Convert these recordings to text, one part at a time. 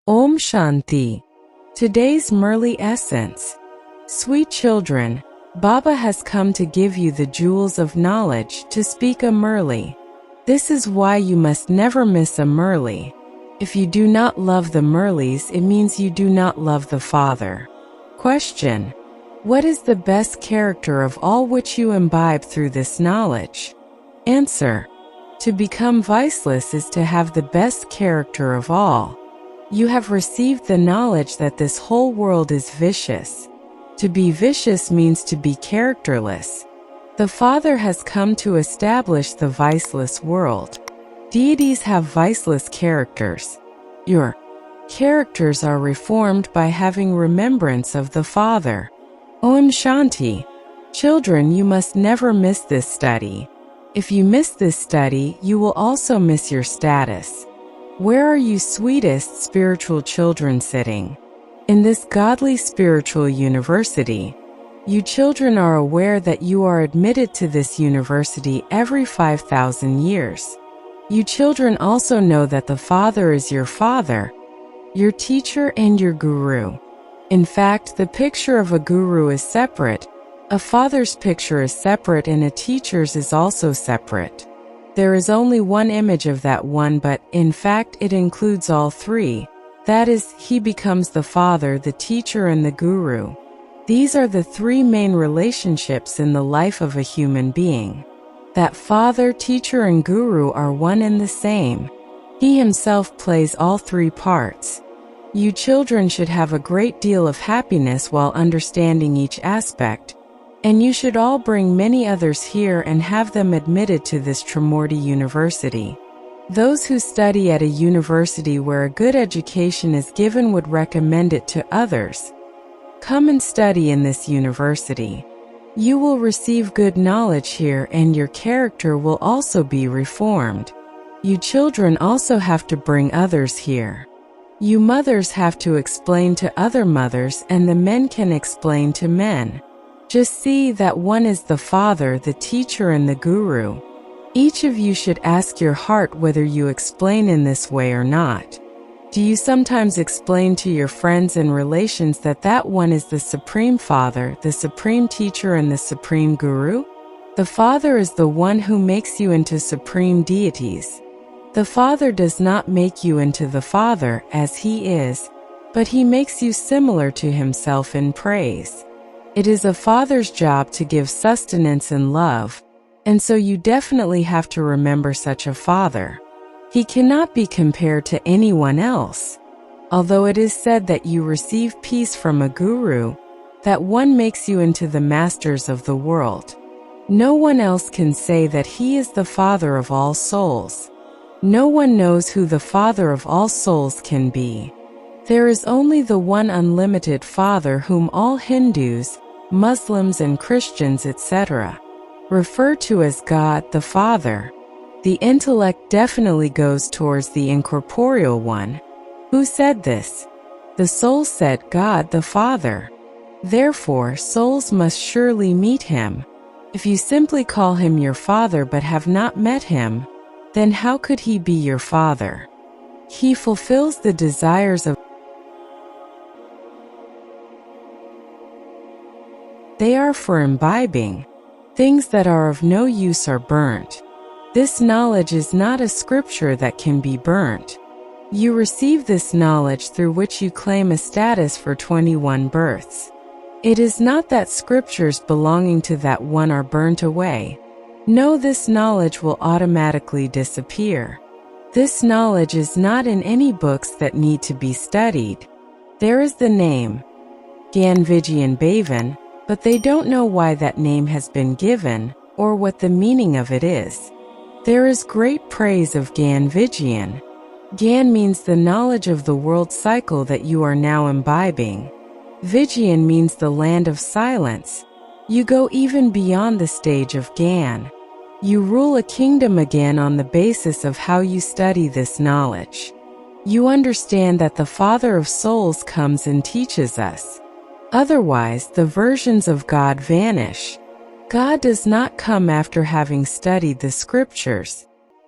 Om Shanti. Today's Murli Essence. Sweet children, Baba has come to give you the jewels of knowledge to speak a Murli. This is why you must never miss a Murli. If you do not love the Murlis, it means you do not love the Father. Question: what is the best character of all which you imbibe through this knowledge? Answer: to become viceless is to have the best character of all. You have received the knowledge that this whole world is vicious. To be vicious means to be characterless. The Father has come to establish the viceless world. Deities have viceless characters. Your characters are reformed by having remembrance of the Father. Om Shanti. Children, you must never miss this study. If you miss this study, you will also miss your status. Where are you sweetest spiritual children sitting? In this godly spiritual university. You children are aware that you are admitted to this university every 5,000 years. You children also know that the Father is your Father, your teacher and your guru. In fact, the picture of a guru is separate, a father's picture is separate, and a teacher's is also separate. There is only one image of that one, but in fact it includes all three. That is, he becomes the Father, the teacher, and the guru. These are the three main relationships in the life of a human being. That Father, teacher, and guru are one and the same. He himself plays all three parts. You children should have a great deal of happiness while understanding each aspect, and you should all bring many others here and have them admitted to this Trimurti University. Those who study at a university where a good education is given would recommend it to others. Come and study in this university. You will receive good knowledge here, and your character will also be reformed. You children also have to bring others here. You mothers have to explain to other mothers, and the men can explain to men. Just see that one is the Father, the teacher, and the guru. Each of you should ask your heart whether you explain in this way or not. Do you sometimes explain to your friends and relations that that one is the Supreme Father, the Supreme Teacher, and the Supreme Guru? The Father is the one who makes you into supreme deities. The Father does not make you into the Father as He is, but He makes you similar to Himself in praise. It is a Father's job to give sustenance and love, and so you definitely have to remember such a Father. He cannot be compared to anyone else. Although it is said that you receive peace from a guru, that one makes you into the masters of the world. No one else can say that he is the Father of all souls. No one knows who the Father of all souls can be. There is only the one unlimited Father whom all Hindus, Muslims, and Christians, etc., refer to as God the Father. The intellect definitely goes towards the incorporeal one. Who said this? The soul said God the Father. Therefore, souls must surely meet Him. If you simply call Him your Father but have not met Him, then how could He be your Father? He fulfills the desires of they are for imbibing. Things that are of no use are burnt. This knowledge is not a scripture that can be burnt. You receive this knowledge through which you claim a status for 21 births. It is not that scriptures belonging to that one are burnt away. No, this knowledge will automatically disappear. This knowledge is not in any books that need to be studied. There is the name, Gyan Vijayan Bhavan, but they don't know why that name has been given, or what the meaning of it is. There is great praise of Gyan Vijayan. Gyan means the knowledge of the world cycle that you are now imbibing. Vijayan means the land of silence. You go even beyond the stage of Gyan. You rule a kingdom again on the basis of how you study this knowledge. You understand that the Father of souls comes and teaches us. Otherwise, the versions of God vanish. God does not come after having studied the scriptures.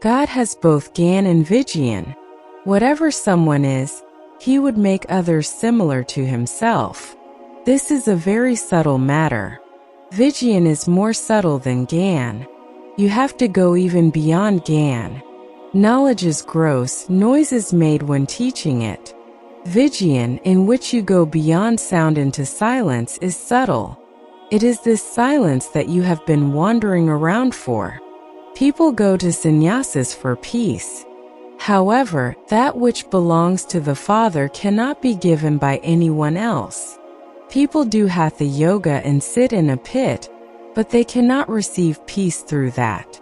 God has both Gyan and Vijayan. Whatever someone is, he would make others similar to himself. This is a very subtle matter. Vijnan is more subtle than Gyan. You have to go even beyond Gyan. Knowledge is gross, noise is made when teaching it. Vijnan, in which you go beyond sound into silence, is subtle. It is this silence that you have been wandering around for. People go to sannyasis for peace. However, that which belongs to the Father cannot be given by anyone else. People do hatha yoga and sit in a pit, but they cannot receive peace through that.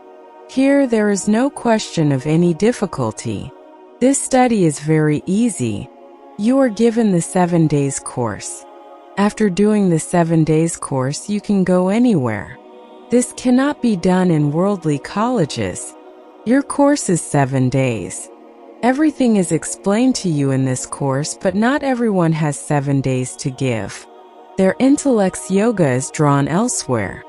Here there is no question of any difficulty. This study is very easy. You are given the 7 days course. After doing the 7 days course, you can go anywhere. This cannot be done in worldly colleges. Your course is 7 days. Everything is explained to you in this course, but not everyone has 7 days to give. Their intellect's yoga is drawn elsewhere.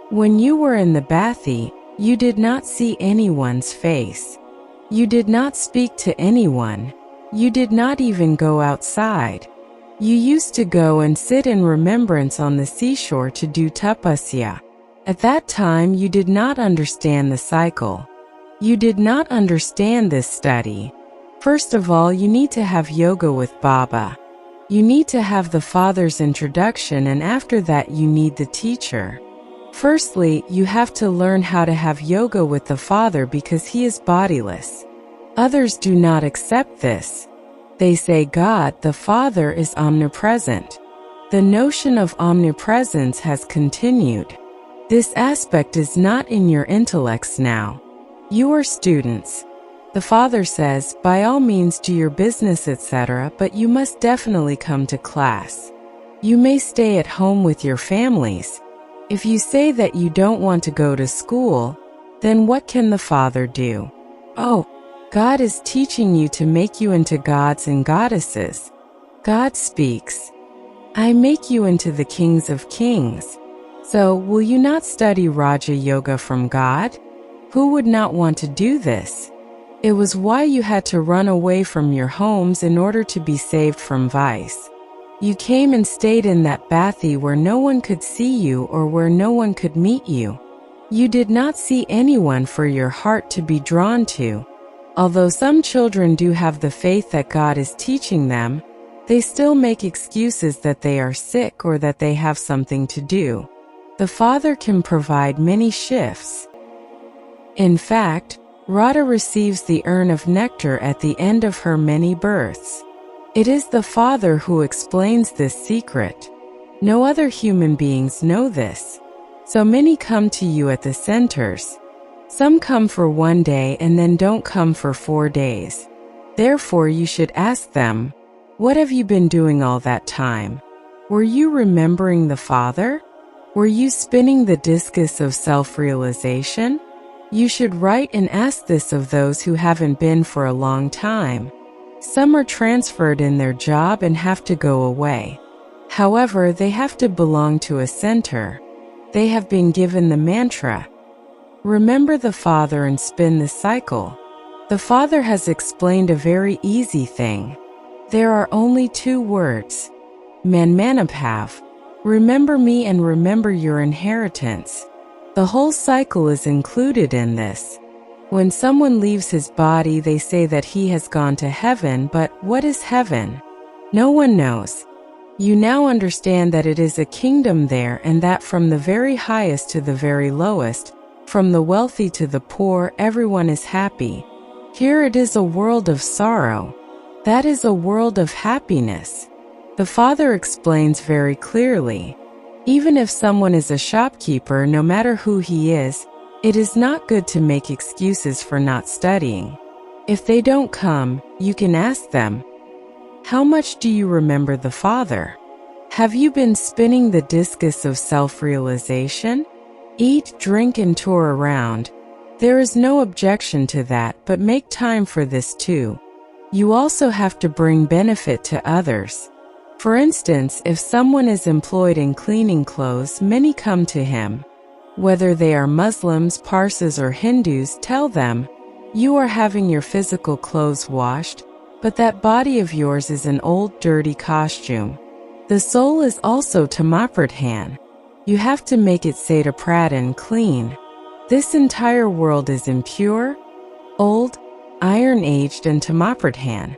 When you were in the Bathi, you did not see anyone's face. You did not speak to anyone. You did not even go outside. You used to go and sit in remembrance on the seashore to do tapasya. At that time, you did not understand the cycle. You did not understand this study. First of all, you need to have yoga with Baba. You need to have the Father's introduction, and after that you need the teacher. Firstly, you have to learn how to have yoga with the Father because he is bodiless. Others do not accept this. They say God, the Father, is omnipresent. The notion of omnipresence has continued. This aspect is not in your intellects now. You are students. The Father says, by all means do your business, etc., but you must definitely come to class. You may stay at home with your families. If you say that you don't want to go to school, then what can the Father do? Oh, God is teaching you to make you into gods and goddesses. God speaks, I make you into the kings of kings. So, will you not study Raja Yoga from God? Who would not want to do this? It was why you had to run away from your homes in order to be saved from vice. You came and stayed in that Bathi where no one could see you or where no one could meet you. You did not see anyone for your heart to be drawn to. Although some children do have the faith that God is teaching them, they still make excuses that they are sick or that they have something to do. The Father can provide many shifts. In fact, Radha receives the urn of nectar at the end of her many births. It is the Father who explains this secret. No other human beings know this. So many come to you at the centers. Some come for 1 day and then don't come for 4 days. Therefore, you should ask them, what have you been doing all that time? Were you remembering the Father? Were you spinning the discus of self-realization? You should write and ask this of those who haven't been for a long time. Some are transferred in their job and have to go away. However, they have to belong to a center. They have been given the mantra. Remember the Father and spin the cycle. The Father has explained a very easy thing. There are only 2 words. Manmanabhav. Remember me and remember your inheritance. The whole cycle is included in this. When someone leaves his body, they say that he has gone to heaven, but what is heaven? No one knows. You now understand that it is a kingdom there, and that from the very highest to the very lowest, from the wealthy to the poor, everyone is happy. Here it is a world of sorrow. That is a world of happiness. The Father explains very clearly. Even if someone is a shopkeeper, no matter who he is, it is not good to make excuses for not studying. If they don't come, you can ask them, how much do you remember the Father? Have you been spinning the discus of self-realization? Eat, drink, and tour around. There is no objection to that, but make time for this too. You also have to bring benefit to others. For instance, if someone is employed in cleaning clothes, many come to him. Whether they are Muslims, Parsis, or Hindus, tell them, you are having your physical clothes washed. But that body of yours is an old, dirty costume. The soul is also Tamapradhan. You have to make it Satapradhan clean. This entire world is impure, old, iron-aged and Tamapradhan.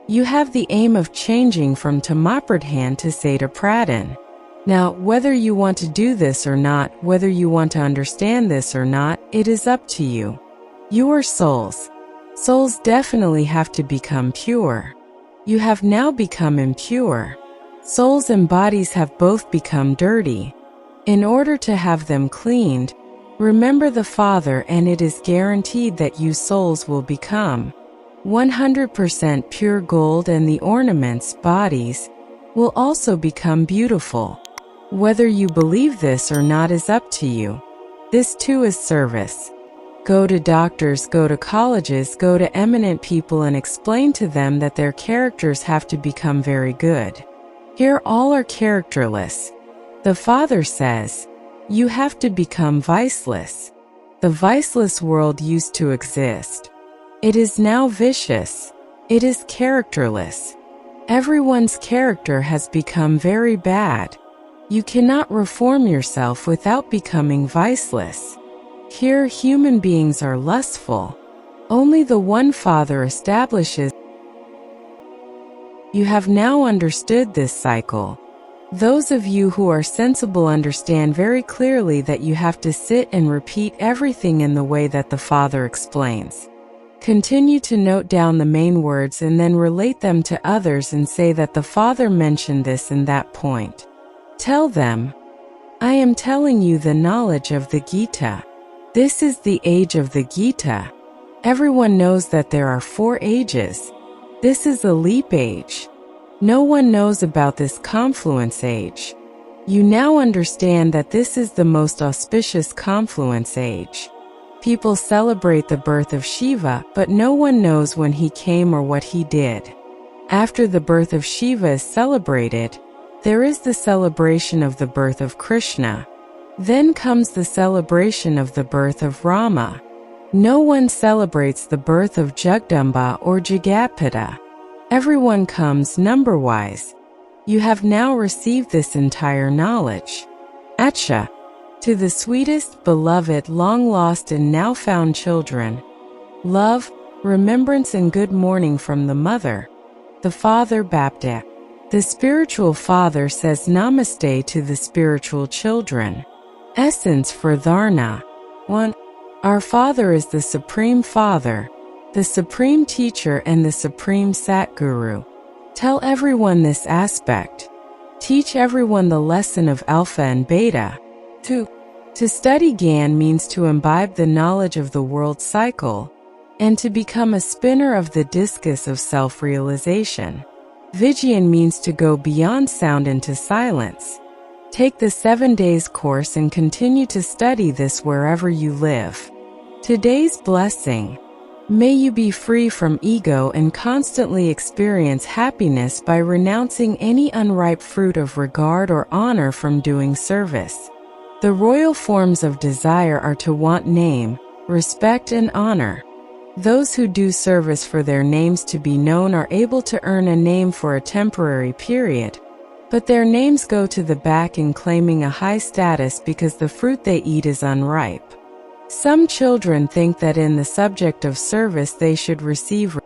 You have the aim of changing from Tamapradhan to Satapradhan. Now, whether you want to do this or not, whether you want to understand this or not, it is up to you. You are souls. Souls definitely have to become pure. You have now become impure. Souls and bodies have both become dirty. In order to have them cleaned, remember the Father, and it is guaranteed that you souls will become 100% pure gold, and the ornaments, bodies, will also become beautiful. Whether you believe this or not is up to you. This too is service. Go to doctors, go to colleges, go to eminent people and explain to them that their characters have to become very good. Here all are characterless. The Father says, you have to become viceless. The viceless world used to exist. It is now vicious. It is characterless. Everyone's character has become very bad. You cannot reform yourself without becoming viceless. Here human beings are lustful. Only the one Father establishes. You have now understood this cycle. Those of you who are sensible understand very clearly that you have to sit and repeat everything in the way that the Father explains. Continue to note down the main words and then relate them to others and say that the Father mentioned this and that point. Tell them, I am telling you the knowledge of the Gita. This is the age of the Gita. Everyone knows that there are 4 ages. This is a leap age. No one knows about this confluence age. You now understand that this is the most auspicious confluence age. People celebrate the birth of Shiva, but no one knows when he came or what he did. After the birth of Shiva is celebrated, there is the celebration of the birth of Krishna. Then comes the celebration of the birth of Rama. No one celebrates the birth of Jagdamba or Jagatpita. Everyone comes number-wise. You have now received this entire knowledge. Acha. To the sweetest, beloved, long-lost and now found children. Love, remembrance and good morning from the Mother, the Father Bapta. The spiritual Father says Namaste to the spiritual children. Essence for Dharna. 1. Our Father is the Supreme Father, the Supreme Teacher and the Supreme Satguru. Tell everyone this aspect. Teach everyone the lesson of Alpha and Beta. 2. To study Gyan means to imbibe the knowledge of the world cycle, and to become a spinner of the discus of self-realization. Vijyan means to go beyond sound into silence. Take the 7 days course and continue to study this wherever you live. Today's blessing. May you be free from ego and constantly experience happiness by renouncing any unripe fruit of regard or honor from doing service. The royal forms of desire are to want name, respect and honor. Those who do service for their names to be known are able to earn a name for a temporary period, but their names go to the back in claiming a high status because the fruit they eat is unripe. Some children think that in the subject of service they should receive